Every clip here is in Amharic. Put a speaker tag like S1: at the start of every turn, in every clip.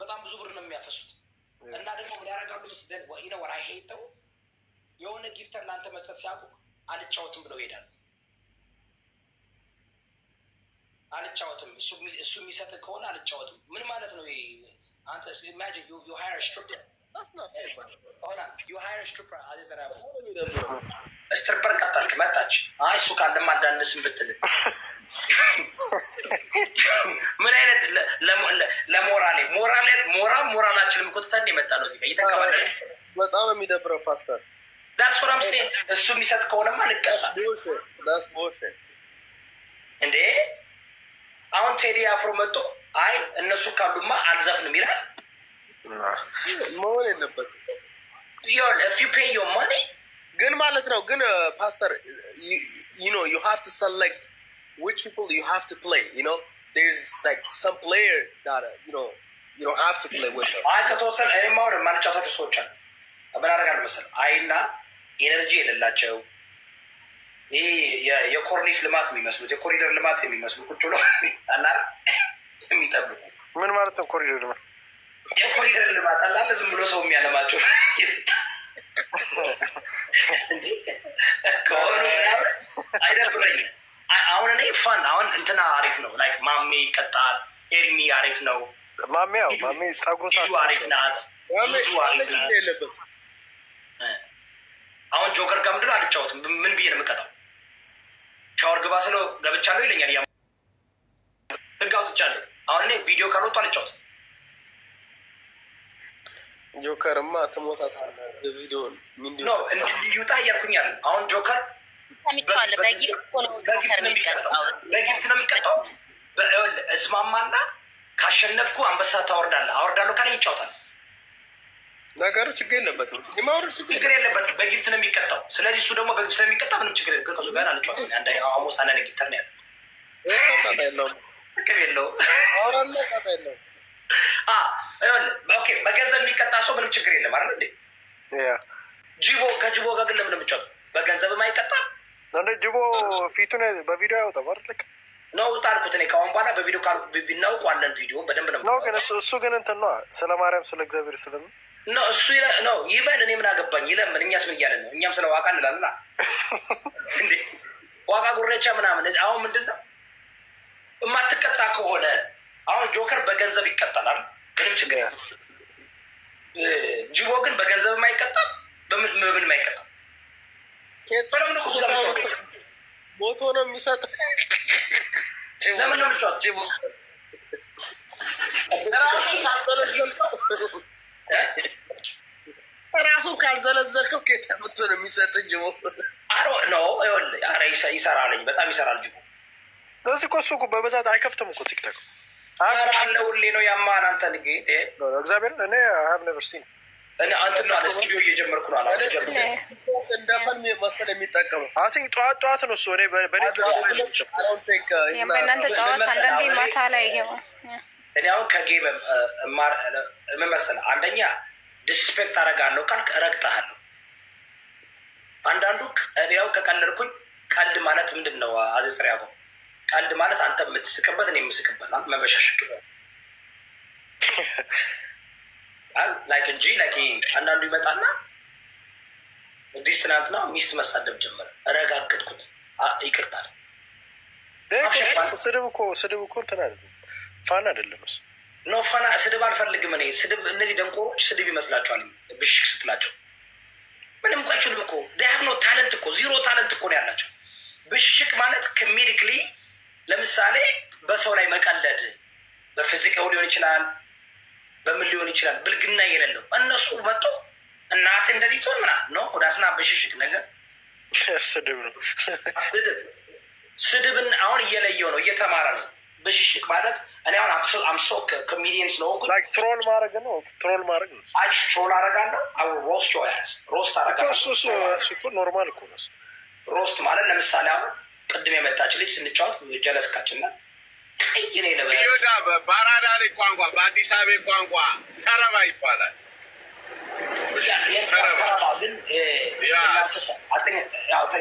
S1: በጣም ብዙ ብር ነው የሚያፈሱት እና ደግሞ ምን ያደርጋሉ መስደን ወይ ነው ወራይ ሄተው የሆነ ጊፍተር ላንተ መስጠት ሲያውቁ አልጫወትም ብለው ይሄዳሉ። አልጫወትም እሱ የሚሰጥ ከሆነ አልጫወትም ምን ማለት ነው? አንተ imagine you hire a stripper. That's not fair, buddy. ሆና you hire a stripper አዘራ ስትሪፐር ቀጠልክ መጣች። አይ እሱ ካለም አዳንስም ብትል ምን አይነት ሞራላችንም እኮ ትተን የመጣ ነው። እዚህ ጋር እየተቀበለ
S2: በጣም ነው የሚደብረው ፓስተር።
S1: ዳስ ወራም ሴ እሱ የሚሰጥ ከሆነማ ልቀጣ
S2: ዳስ ቦሽ
S1: እንዴ። አሁን ቴዲ አፍሮ መጥቶ አይ እነሱ ካሉማ አልዘፍንም ይላል።
S2: መሆን የለበትም።
S1: if you pay your money
S2: ግን ማለት ነው። ግን ፓስተር you know you have to select which people you have to play, you know there's like some player that you don't have to play with them.
S1: አይ ከተወሰነ እኔማ ወደ ማንጫታቸው ሰዎች አሉ አበራራጋል መሰል አይና ኤነርጂ የሌላቸው ይሄ የኮርኒስ ልማት የሚመስሉት የኮሪደር ልማት የሚመስሉ ቁጭ ብሎ አላር የሚጠብቁ
S2: ምን ማለት ነው? ኮሪደር ልማት
S1: የኮሪደር ልማት አላለ ዝም ብሎ ሰው የሚያለማቸው ከሆኑ ምናምን አይደብረኝም። አሁን እኔ ፋን አሁን እንትና አሪፍ ነው ላይክ ማሜ ይቀጣል፣ ኤርሚ አሪፍ ነው።
S2: ማሜ ጸጉሩ
S1: አሪፍ ናት። አሁን ጆከር ጋር ምንድን ነው አልጫወትም። ምን ብዬ ነው የምቀጣው? ሻወር ግባ ስለው ገብቻለሁ ይለኛል። ህግ አውጥቻለሁ። አሁን እኔ ቪዲዮ ካልወጡ አልጫወትም።
S2: ጆከርማ ትሞታታለህ። ቪዲዮ
S1: ምንድን ነው እንዲዩጣ እያልኩኛል። አሁን ጆከር በጊፍት ነው የሚቀጣው። እስማማና ካሸነፍኩ አንበሳ ታወርዳለህ። አወርዳለሁ ካለኝ ይጫወታል።
S2: ነገሩ ችግር የለበትም። የማውረድ
S1: ችግር የለበትም። በጊፍት ነው የሚቀጣው። ስለዚህ እሱ ደግሞ በጊፍት ስለሚቀጣ ምንም ችግር የለም። ከሱ ጋር አልጫወትም። አሞስ አንዳንድ ጊፍተር ነው ያለው። ጥቅም የለውም። ኦኬ በገንዘብ የሚቀጣ ሰው ምንም ችግር የለም አይደል እንዴ? ከጅቦ ጋር ግን ለምን የምጫወት? በገንዘብም አይቀጣም።
S2: ጅቦ ፊቱን በቪዲዮ ያወጣል አይደል?
S1: ነው ጣልኩት። እኔ ከአሁን በኋላ በቪዲዮ እናውቀዋለን። ቪዲዮ በደንብ ነው
S2: ግን እሱ ግን እንትን ነው ስለ ማርያም ስለ እግዚአብሔር ስለምን
S1: ነው እሱ ነው ይበል። እኔ ምን አገባኝ ይለምን። እኛስ ምን እያለን ነው? እኛም ስለ ዋቃ እንላለን እንዴ? ዋቃ ጉሬቻ ምናምን። አሁን ምንድን ነው የማትቀጣ ከሆነ አሁን ጆከር በገንዘብ ይቀጣላል፣ ምንም ችግር የለም። ጅቦ ግን በገንዘብ አይቀጣም፣ በምን አይቀጣም። በለምን እሱ ጋር
S2: ሞቶ ነው የሚሰጥ።
S1: ለምን ነው የምትጫወት? ጅቦ
S2: ራሱን ካልዘለዘልከው ኬታ ምቶ ነው የሚሰጥ ጅቦ።
S1: አሮ ነው ኧረ ይሰራልኝ፣ በጣም ይሰራል ጅቦ።
S2: እዚህ እኮ እሱ በብዛት አይከፍትም እኮ ቲክቶክ
S1: አለ ሁሌ ነው ያማን። አንተ ንግ
S2: እግዚአብሔር እኔ ሀብ ነቨር ሲን
S1: እኔ አንተና ስቱዲዮ እየጀመርኩ ነው አላ
S2: እንደፈን መሰለ የሚጠቀመው አቲንክ ጠዋት ነው እሱ። እኔ በኔ
S3: የበእናንተ ጠዋት አንዳንዴ ማታ ላይ ይሄው
S1: እኔ አሁን ከጌም ምን መሰለህ አንደኛ ዲስፔክት አደርጋለሁ ካልክ እረግጥሃለሁ። አንዳንዱ ያው ከቀለድኩኝ ቀልድ ማለት ምንድን ነው አዘስጥር ያቆም ቀልድ ማለት አንተ የምትስቅበት እኔ የምስቅበት መበሻሸቅ ላይክ እንጂ ላይክ አንዳንዱ ይመጣና ዲስ ትናንትና ሚስት መሳደብ ጀመረ። እረጋገጥኩት። ይቅርታል።
S2: ስድብ እኮ እንትን አይደለም፣ ፋን አይደለም እሱ
S1: ኖ ፋና ስድብ አልፈልግም እኔ። ስድብ እነዚህ ደንቆሮች ስድብ ይመስላቸዋል ብሽክ ስትላቸው። ምንም እኮ አይችሉም እኮ ዳያብ ነው። ታለንት እኮ ዚሮ ታለንት እኮ ነው ያላቸው። ብሽሽቅ ማለት ኮሜዲክሊ ለምሳሌ በሰው ላይ መቀለድ በፊዚካው ሊሆን ይችላል፣ በምን ሊሆን ይችላል፣ ብልግና የሌለው እነሱ መጥቶ እናት እንደዚህ ትሆን ምናምን ነው። ወዳስና ብሽሽቅ ነገር
S2: ስድብ ነው።
S1: ስድብን አሁን እየለየው ነው፣ እየተማረ ነው። ብሽሽቅ ማለት እኔ አሁን አምሶ ኮሜዲየን ስለሆንኩ
S2: ትሮል ማድረግ ነው። ትሮል ማድረግ ነው።
S1: ትሮል አደርጋለሁ። ሮስት ጆያስ ሮስት አደርጋለሁ።
S2: እሱ እኮ ኖርማል እኮ ነው።
S1: ሮስት ማለት ለምሳሌ አሁን ቅድም የመጣች ልጅ ስንጫወት ጀለስካችንና ቀይ ነው የለበ
S4: በአራዳ ላይ ቋንቋ በአዲስ አበባ ቋንቋ ተረባ ይባላል።
S1: ተረባ ግን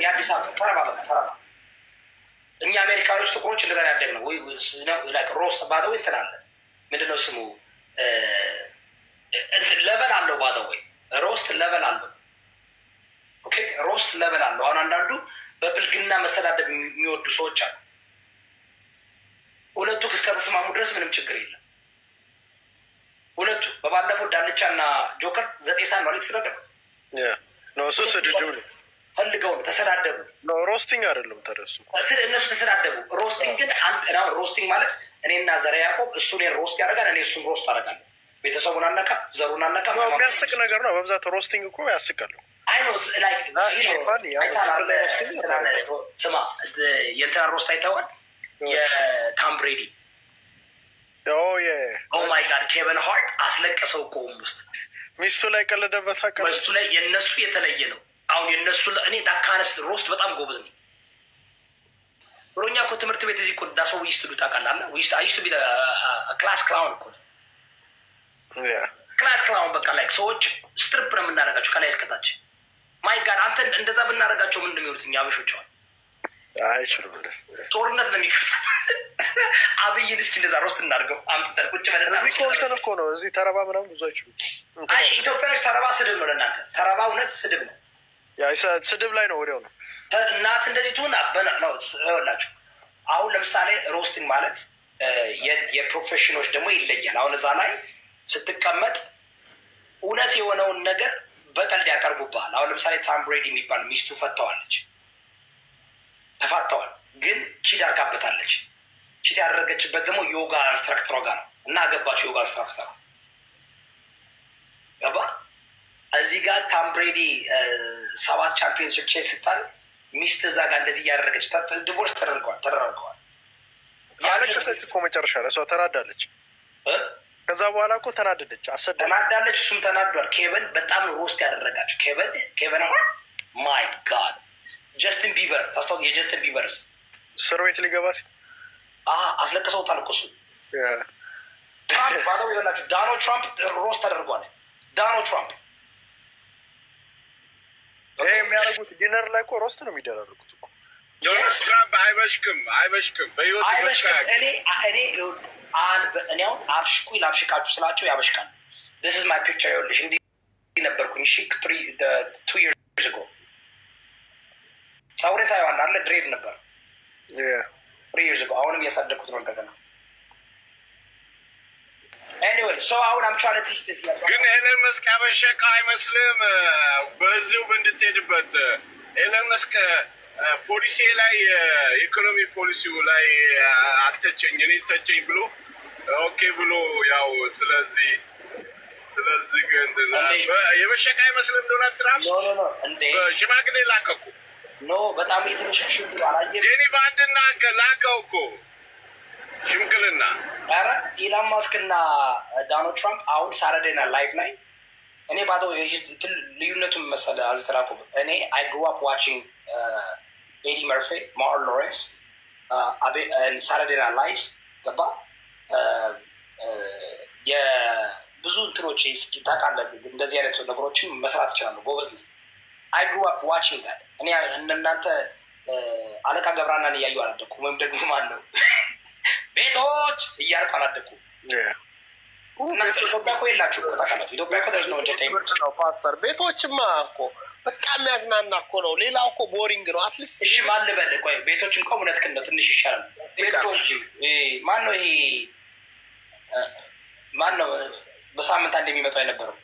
S1: የአዲስ አበባ ተረባ በቃ ተረባ እኛ አሜሪካኖች ጥቁሮች እንደዛ ያደግ ነው ወይ ላይክ ሮስት ባለው እንትን አለ ምንድነው ስሙ እንትን ለበል አለው ባለው ወይ ሮስት ለበል አለው። ኦኬ ሮስት ለበል አለው። አሁን አንዳንዱ በብልግና መሰዳደብ የሚወዱ ሰዎች አሉ። ሁለቱ እስከተስማሙ ድረስ ምንም ችግር የለም። ሁለቱ በባለፈው ዳልቻና ጆከር 9 ሰዓት ነው የተሰዳደቡት።
S5: ነው እሱ ስድድብ ነው
S1: ፈልገው ነው ተሰዳደቡ።
S5: ነው ሮስቲንግ አይደለም ተረሱ
S1: እነሱ ተሰዳደቡ። ሮስቲንግ ግን ሮስቲንግ ማለት እኔና ዘረ ያዕቆብ እሱ እኔን ሮስት ያደርጋል፣ እኔ እሱን ሮስት አደርጋለሁ። ቤተሰቡን አነካ፣ ዘሩን አነካ።
S5: የሚያስቅ ነገር ነው በብዛት ሮስቲንግ እኮ ያስቃሉ።
S1: ስማ የእንትና ሮስት አይተዋል? የታም ብሬዲ ኦማይ ጋድ ኬቨን ሃርት አስለቀሰው እኮ ውስጥ
S5: ሚስቱ ላይ ቀለደበት።
S1: ሚስቱ ላይ የእነሱ የተለየ ነው። አሁን የእነሱ እኔ ዳካነስ ሮስት በጣም ጎበዝ ነኝ። ብሎኛ እኮ ትምህርት ቤት እዚህ እኮ ዳሰው ውይስት ሉ ታውቃለህ? ውይስት ቢ ክላስ ክላውን እኮ ክላስ ክላውን በቃ ላይ ሰዎች ስትሪፕ ነው የምናደርጋቸው ከላይ እስከታች። ማይ ጋድ አንተ እንደዛ ብናደርጋቸው ምን እንደሚሆኑት እኛ አበሾቸዋል
S5: አይችሉም።
S1: ጦርነት ነው የሚከፍቱት። አብይን እስኪ እንደዛ ሮስት እናድርገው አምጥተን ቁጭ በለን።
S5: እዚህ ኮልተን እኮ ነው እዚህ ተረባ ምናምን ብዙ አይችሉም።
S1: አይ ኢትዮጵያኖች ተረባ ስድብ ነው ለእናንተ። ተረባ እውነት ስድብ ነው።
S5: ስድብ ላይ ነው ወዲያው ነው
S1: እናት እንደዚህ ትሁን አበና ነው ይኸውላችሁ። አሁን ለምሳሌ ሮስቲንግ ማለት የፕሮፌሽኖች ደግሞ ይለያል። አሁን እዛ ላይ ስትቀመጥ እውነት የሆነውን ነገር በቀልድ ያቀርቡብሃል። አሁን ለምሳሌ ታም ብሬዲ የሚባል ሚስቱ ፈተዋለች፣ ተፋተዋል፣ ግን ቺት አድርጋበታለች። ቺት ያደረገችበት ደግሞ ዮጋ ኢንስትራክተሯ ጋር ነው እና አገባቸው። ዮጋ ኢንስትራክተሯ ገባ። እዚህ ጋር ታም ብሬዲ 7 ቻምፒዮንሽፕ ቼስ ስታደርግ ሚስት እዛ ጋር እንደዚህ እያደረገች ዲቮርስ ተደረገዋል።
S5: ያለቀሰች እኮ መጨረሻ ላይ እሷ ተናዳለች። ከዛ በኋላ እኮ ተናደደች፣
S1: ተናዳለች። እሱም ተናዷል። ኬቨን በጣም ነው ሮስት ያደረጋቸው። ኬቨን ማይ ጋድ ጀስትን ቢበር ታስታውስ? የጀስትን ቢበርስ
S5: እስር ቤት ሊገባ ሲል
S1: አስለቅሰውታል እኮ እሱ። ትራምፕ ባለው ይሆናችሁ ዶናልድ ትራምፕ ሮስት ተደርጓል። ዶናልድ ትራምፕ
S5: ይሄ የሚያደርጉት ዲነር ላይ እኮ ሮስት ነው የሚደረጉት እኮ።
S4: ዶናልድ ትራምፕ አይበሽቅም በህይወት ይበሽቃል።
S1: እኔ አሁን አብሽቁ ላብሽቃችሁ ስላቸው ያበሽቃል። this is my picture ይኸውልሽ እንዲህ ነበርኩኝ። እሺ 2 years ago ፀጉሬ ታየዋለህ አለ ድሬድ ነበር 3 years ago። አሁንም እያሳደግኩት ነው እንደገና። anyway so አሁን I'm trying to teach this
S4: ግን ኤለን መስክ ያበሸቀ አይመስልም? በዚሁ እንድትሄድበት ኤለን መስክ ፖሊሲ ላይ ኢኮኖሚ ፖሊሲው ላይ አተቸኝ እኔ ተቸኝ ብሎ ኦኬ ብሎ ያው ስለዚህ ግን የበሸቀ አይመስልም ዶናልድ ትራምፕ?
S1: ኖ እንዴ
S4: ሽማግሌ ላከኩ
S1: ኖ በጣም እየተመሻሸጉ አላየም።
S4: ጄኒ ባንድና ላከው እኮ ሽምግልና።
S1: ኧረ ኢላን ማስክ እና ዶናልድ ትራምፕ አሁን ሳተርዴይ ናይት ላይቭ ላይ እኔ ባዶ ልዩነቱን መሰለህ አዝተራኩ እኔ አይ ግሩ አፕ ዋቺንግ ኤዲ መርፌ ማርቲን ሎረንስ ሳተርዴይ ናይት ላይቭ ገባ። የብዙ እንትኖች እስኪ ታውቃለህ እንደዚህ አይነት ነገሮችን መስራት ይችላሉ። ጎበዝ ነኝ። አይ ግሩ አፕ ዋቺንግ ዳት። እኔ እናንተ አለቃ ገብረሃናን እያዩ አላደኩም፣ ወይም ደግሞ ማን ነው ቤቶች እያልኩ አላደኩም። እናንተ ኢትዮጵያ እኮ የላችሁ እኮ ታውቃላችሁ። ኢትዮጵያ እኮ ደስ ነው ኢንተርቴይንመንት ነው
S2: ፓስተር። ቤቶችማ እኮ በቃ የሚያዝናና እኮ ነው። ሌላው እኮ ቦሪንግ ነው። አትሊስት
S1: እሺ ማን ልበል? ቆይ ቤቶች እንኳን እውነትህን ነው ትንሽ ይሻላል። ቤቶች ማን ነው ይሄ? ማን ነው በሳምንት አንድ የሚመጣው የነበረው?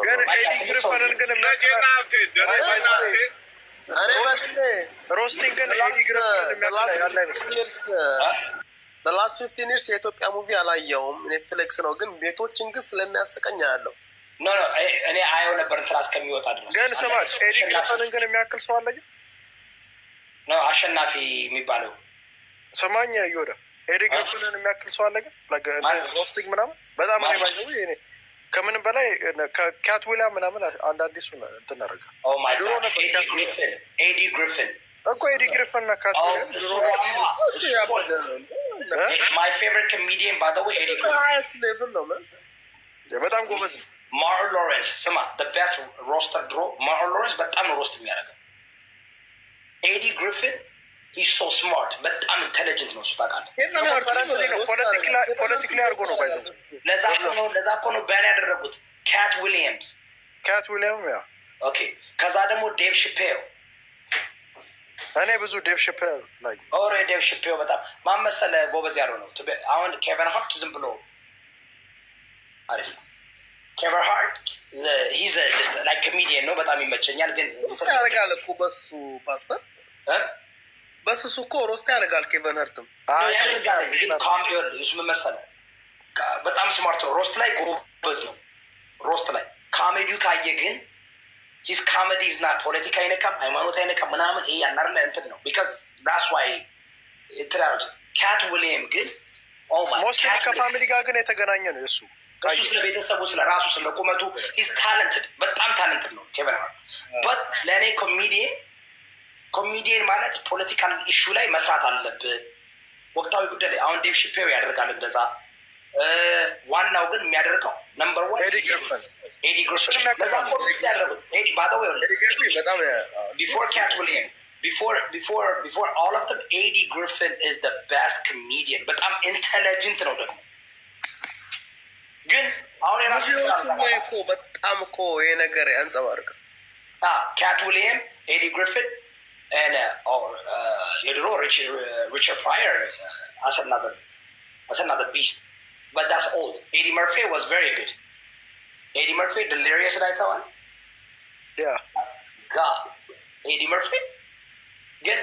S5: ግን ኤዲ ግሪፈንን ግን ሮስቲንግ ግን ኤዲ ግሪፈንን የሚያክል ያለ አይመስልም።
S2: ላስት 15 years የኢትዮጵያ ሙቪ አላየውም። ኔትፍሊክስ ነው ግን ቤቶችን ግን ስለሚያስቀኝ ያለው
S1: ኖ እኔ አየው ነበር እንትና እስከሚወጣ ድረስ።
S5: ግን ስማ ኤዲ ግሪፈንን ግን የሚያክል ሰው አለ ግን
S1: ነው አሸናፊ የሚባለው
S5: ሰማኛ ይወደ ኤዲ ግሪፈንን የሚያክል ሰው አለ ግን ሮስቲንግ ምናምን በጣም እኔ ባይዘው እኔ ከምንም በላይ ከካት ዊላ ምናምን አንዳንዴ እሱን እንትን እናደርጋለን።
S1: ኦ ማይ ጋድ ኤዲ ግሪፈን
S5: እኮ ኤዲ ግሪፈን እና ካት ዊላ
S2: እሱ ያበደ ነው።
S1: ማይ ፌቨሪት ኮሜዲያን ባይ ዘ ዌይ ኤዲ
S2: ግሪፈን ሌቭል ነው ማለት
S5: በጣም ጎበዝ ነው።
S1: ማርቲን ሎረንስ ስማ the best roaster ድሮ ማርቲን ሎረንስ በጣም ነው ሮስት የሚያደርገው። ኤዲ ግሪፊን he's so smart በጣም ኢንተለጀንት ነው እሱ ታውቃለህ።
S5: ፖለቲካሊ አድርጎ ነው ባይዘው።
S1: ለዛ እኮ ነው ባን ያደረጉት ካት ዊሊያምስ
S5: ያ
S1: ኦኬ። ከዛ ደግሞ ዴቭ ሺፔል
S5: እኔ ብዙ ዴቭ ሺፔል ላይ
S1: ዴቭ ሺፔል በጣም ማን መሰለህ ጎበዝ ያለው ነው። አሁን ኬቨን ሃርት ዝም ብሎ አሪፍ ነው። ኬቨን ሃርት he's a just like comedian ነው በጣም ይመቸኛል። ግን
S2: ያደርጋል እኮ በሱ ፓስተር በሱ እኮ ሮስት ያደርጋል። ኬቨን ሃርትም
S1: ያደርጋል። ግን ካሜዲው እሱ ምን መሰለህ በጣም ስማርት ነው። ሮስት ላይ ጎበዝ ነው። ሮስት ላይ ካሜዲው ካየ ግን ሂስ ካሜዲ ኢዝ ናት ፖለቲካ አይነካም፣ ሃይማኖት አይነካም ምናምን ይሄ ያናርለ እንትን ነው። ቢካዝ ዳትስ ዋይ ኢትራውት ካት ዊሊያም ግን
S5: ሞስትሊ ከፋሚሊ ጋር ግን የተገናኘ ነው የሱ
S1: እሱ ስለ ቤተሰቡ ስለ ራሱ ስለ ቁመቱ ሂስ ታለንትድ በጣም ታለንትድ ነው ኬቨን ሃርት። በት ለእኔ ኮሚዲየን ማለት ፖለቲካል ኢሹ ላይ መስራት አለብህ። ወቅታዊ ጉዳይ ላይ አሁን ዴቭ ሺፔል ያደርጋል እንደዛ። ዋናው ግን የሚያደርገው ነምበር ዋን ኤዲ ግሪፊን ያደረጉት before Cat William before all of them Eddie Griffin is the best comedian በጣም ኢንተለጀንት ነው ደግሞ ግን አሁን የራሱ
S2: እኮ በጣም እኮ ይሄ ነገር ያንጸባርቃል።
S1: ካት ዊሊያም ኤዲ ግሪፊን and የድሮ ሪቸርድ ፕራየር as another beast but that's old. Eddie Murphy was very good. Eddie Murphy delirious አይተዋል? God Eddie Murphy ግን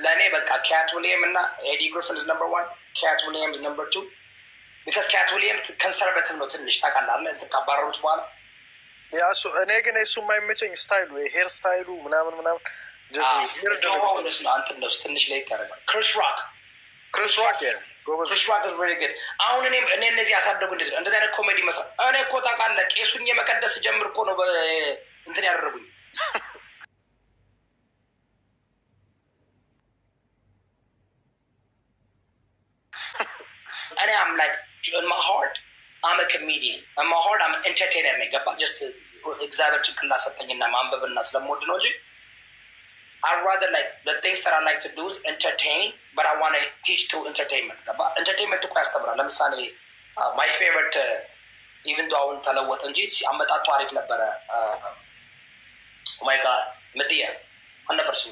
S1: ለእኔ በቃ ካት ዊሊያም እና ኤዲ ግሪፊን is number one, ካት ዊሊያም is number two because ካት ዊሊያም ኮንሰርቬቲቭ ነው ትንሽ ታውቃለህ እንትን ካባረሩት በኋላ
S5: እኔ ግን እሱ የማይመቸኝ ስታይሉ የሄር ስታይሉ ምናምን
S1: ትንሽ ላይ ያደርጋል። ክሪስ ሮክ
S5: is very good።
S1: አሁን እኔ እነዚህ ያሳደጉ እንደዚህ አይነት ኮሜዲ መስራት እኔ እኮ ታውቃለህ ቄሱን የመቀደስ ጀምር እኮ ነው እንትን ያደረጉኝ። እኔ am like in my heart I'm a comedian, in my heart I'm an entertainer ነኝ ገባ just እግዚአብሔር ጭንቅላት ሰጠኝና ማንበብና ስለምወድ ነው እንጂ I'd rather like the things that I like to do is entertain, but I want to teach through entertainment. Entertainment to ያስተምራል። ለምሳሌ my favorite even though አሁን ተለወጠ እንጂ አመጣጡ አሪፍ ነበረ። Oh my God መዲያ አነበር እሱ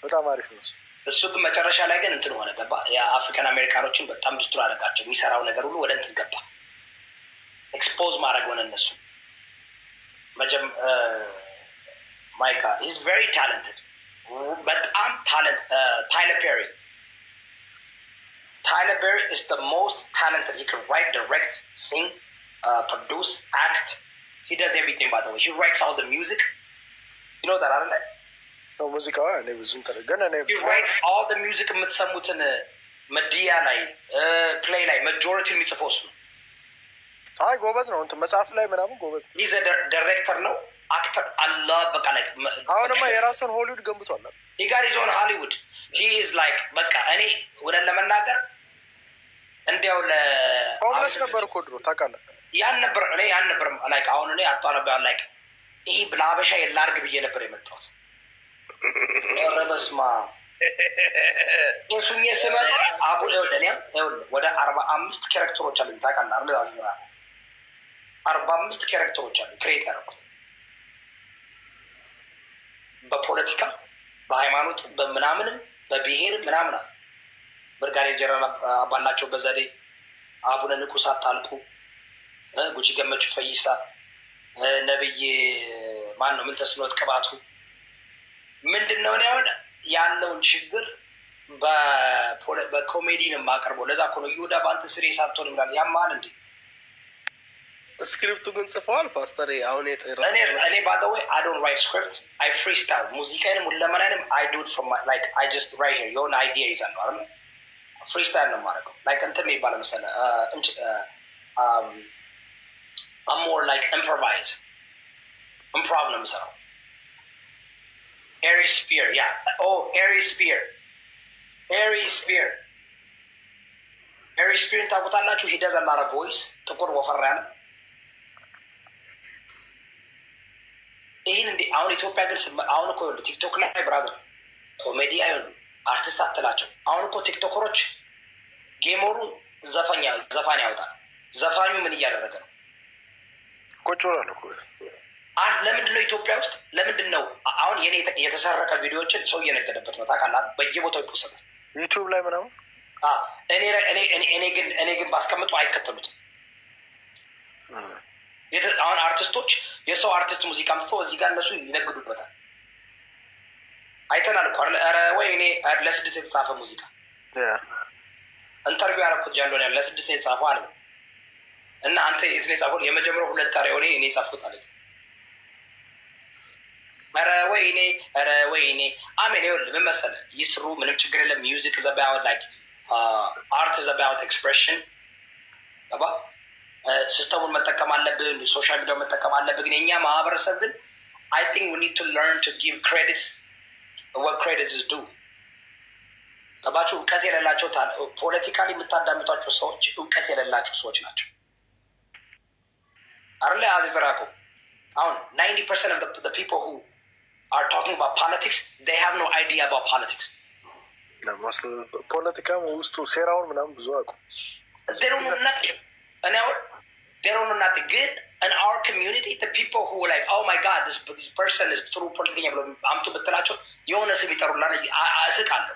S5: በጣም አሪፍ ነው
S1: እሱ ግን መጨረሻ ላይ ግን እንትን ሆነ ገባ የአፍሪካን አሜሪካኖችን በጣም ዲስትሮ አደረጋቸው። የሚሰራው ነገር ሁሉ ወደ እንትን ገባ ኤክስፖዝ ማድረግ ሆነ እነሱ My God, he's very talented. But I'm talented. Tyler Perry is the most talented. He can write, direct, sing, produce, act. He does everything, by the way. He writes all the music. You know that, I don't know.
S5: No, music,
S1: he writes all the music in media, like, play, like, majority of supposed to.
S5: ጎበዝ ነው እንትን መጽሐፍ ላይ ምናምን ጎበዝ ነው።
S1: He's a director, no? አክተር አላህ በቃ ላይ
S5: አሁንማ የራሱን ሆሊውድ ገንብቷል።
S1: he got his own Hollywood. He is like በቃ እኔ ወደ ለመናገር እንዲያው
S5: ሆምለስ ነበር እኮ ድሮ ታውቃለህ። ያን ነበር
S1: like አሁን እኔ አጣ ነበር like ይሄ ብላበሻ የላርግ ብዬ ነበር የመጣሁት። ረበስማ እሱም የሰማው አቡ ወደኛ ወደ 45 ካራክተሮች አሉ ታውቃለህ አይደል? አዝራ 45 ካራክተሮች አሉ ክሬት ያደረኩት በፖለቲካ በሃይማኖት በምናምንም በብሔር ምናምን ብርጋዴር ጀነራል አባላቸው በዘዴ አቡነ ንጉስ አታልቁ ጉቺ ገመቹ ፈይሳ ነብይ ማን ነው ምን ተስኖት ቅባቱ ምንድነው ነው ያለውን ችግር በኮሜዲ ነው የማቀርበው። ለዛ እኮ ነው ይሁዳ ባንተ ስሪ ሳትሆን ይላል ያማል እንዴ
S2: ስክሪፕቱ ግን ጽፈዋል ፓስተር አሁን የጠራ
S1: እኔ by the way I don't write script, I freestyle ሙዚቃንም ለማናንም I do it from my like I just write here your idea is on አይደል freestyle ነው ማረገው like እንትን ይባላል መሰለህ I'm more like improv ነው የምሰራው። Ari Spear, yeah. Oh, Ari Spear ታውቁታላችሁ? he does a lot of voice ጥቁር ወፈር ያለ ይህን እንዴ አሁን ኢትዮጵያ ግን አሁን እኮ ይኸውልህ ቲክቶክ ላይ ብራዘር ኮሜዲ አይሆኑ አርቲስት አትላቸው። አሁን እኮ ቲክቶከሮች ጌሞሩ ዘፋኝ ያወጣል። ዘፋኙ ምን እያደረገ ነው?
S5: ቁጭ ብሏል እኮ።
S1: ለምንድን ነው ኢትዮጵያ ውስጥ ለምንድን ነው አሁን የኔ የተሰረቀ ቪዲዮዎችን ሰው እየነገደበት ነው ታውቃለህ? በየቦታው ይፖሰታል
S5: ዩቲዩብ ላይ ምናምን።
S1: እኔ ግን ባስቀምጡ አይከተሉትም። አሁን አርቲስቶች የሰው አርቲስት ሙዚቃ አምጥቶ እዚህ ጋር እነሱ ይነግዱበታል። አይተናል እኮ ኧረ ወይ እኔ ለስድስት የተጻፈ ሙዚቃ ኢንተርቪው ያደረኩት ጃንዶን ያለ ለስድስት የተጻፈው አለ እና አንተ የት ነው የጻፈው? የመጀመሪያው ሁለት ታሪያ ሆኔ እኔ ጻፍኩት አለኝ። ኧረ ወይ እኔ አሜን። ይኸውልህ ምን መሰለህ ይስሩ፣ ምንም ችግር የለም። ሚውዚክ ኢዝ አባውት ላይክ አርት ኢዝ አባውት ኤክስፕሬሽን። ገባ? ሲስተሙን መጠቀም አለብን፣ ሶሻል ሚዲያው መጠቀም አለብን። ግን የኛ ማህበረሰብ ግን አይ ቲንክ ዊ ኒድ ቱ ለርን ቱ ጊቭ ክሬዲት what credit is due። ገባችሁ? እውቀት የሌላቸው ፖለቲካሊ የምታዳምጧቸው ሰዎች እውቀት የሌላቸው ሰዎች ናቸው። አለ አዚዝራቆ አሁን 90% of the people who are talking about politics they have no idea about politics።
S5: ፖለቲካ ውስጡ ሴራውን ምናምን ብዙ አውቁ
S1: they don't know nothing። and now they don't know nothing good. In our community the people who are like oh my god this person is true politician ብሎ አምጡ ብትላቸው የሆነ ስም ይጠሩና አስቃለሁ።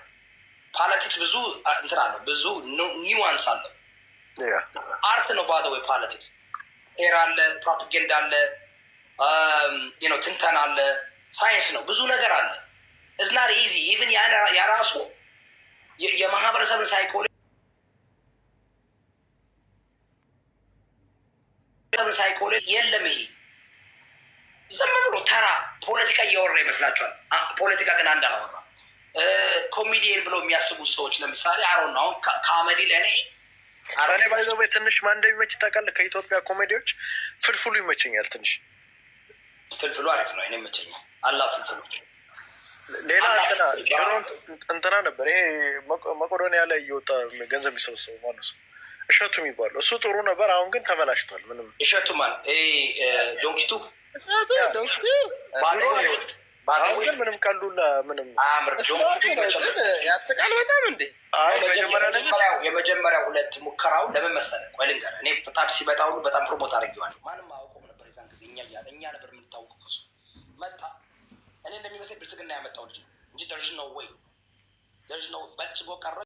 S1: ፖለቲክስ ብዙ እንትን አለው፣ ብዙ ኒዋንስ አለው። አርት ነው ባይ ዘ ዌይ ፖለቲክስ። ሴራ አለ፣ ፕሮፓጋንዳ አለ፣ ትንተና አለ፣ ሳይንስ ነው፣ ብዙ ነገር አለ። ኢትስ ናት ኢዚ ኢቭን ያራሱ የማህበረሰብን ሳይኮሎጂ የለም። ይሄ ዝም ብሎ ተራ ፖለቲካ እያወራ ይመስላችኋል? ፖለቲካ ግን አንድ አላወራ። ኮሜዲየን ብሎ የሚያስቡት ሰዎች ለምሳሌ አሁን ካሜዲ ለእኔ
S5: ባይዘው ትንሽ ማን እንደሚመች ታውቃለህ? ከኢትዮጵያ ኮሜዲዎች ፍልፍሉ ይመቸኛል። ትንሽ
S1: ፍልፍሉ አሪፍ ነው፣ እኔ ይመቸኛል። አላ ፍልፍሉ
S5: ሌላ እንትና ነበር። ይሄ መቄዶንያ ላይ እየወጣ ገንዘብ የሚሰበሰቡ ማነው እሱ? እሸቱ የሚባለው እሱ ጥሩ ነበር። አሁን ግን ተበላሽቷል። ምንም
S1: እሸቱ ማን ዶንኪቱ
S5: አሁን ግን ምንም ቀሉላ ምንም
S2: ያስቃል በጣም እንዴ።
S1: የመጀመሪያ ሁለት ሙከራው ለምን መሰለህ? ቆይ ልንገርህ። እኔ በጣም ሲመጣ ሁሉ በጣም ፕሮሞት አድርጌዋለሁ። ማንም አያውቀውም ነበር የዛን ጊዜ። እኛ ነበር የምንታወቀው። ከሱ መጣ። እኔ እንደሚመስለኝ ብልጽግና ያመጣው ልጅ ነው እንጂ ደርጅ ነው ወይ ደርጅ ነው በልጽጎ ቀረ።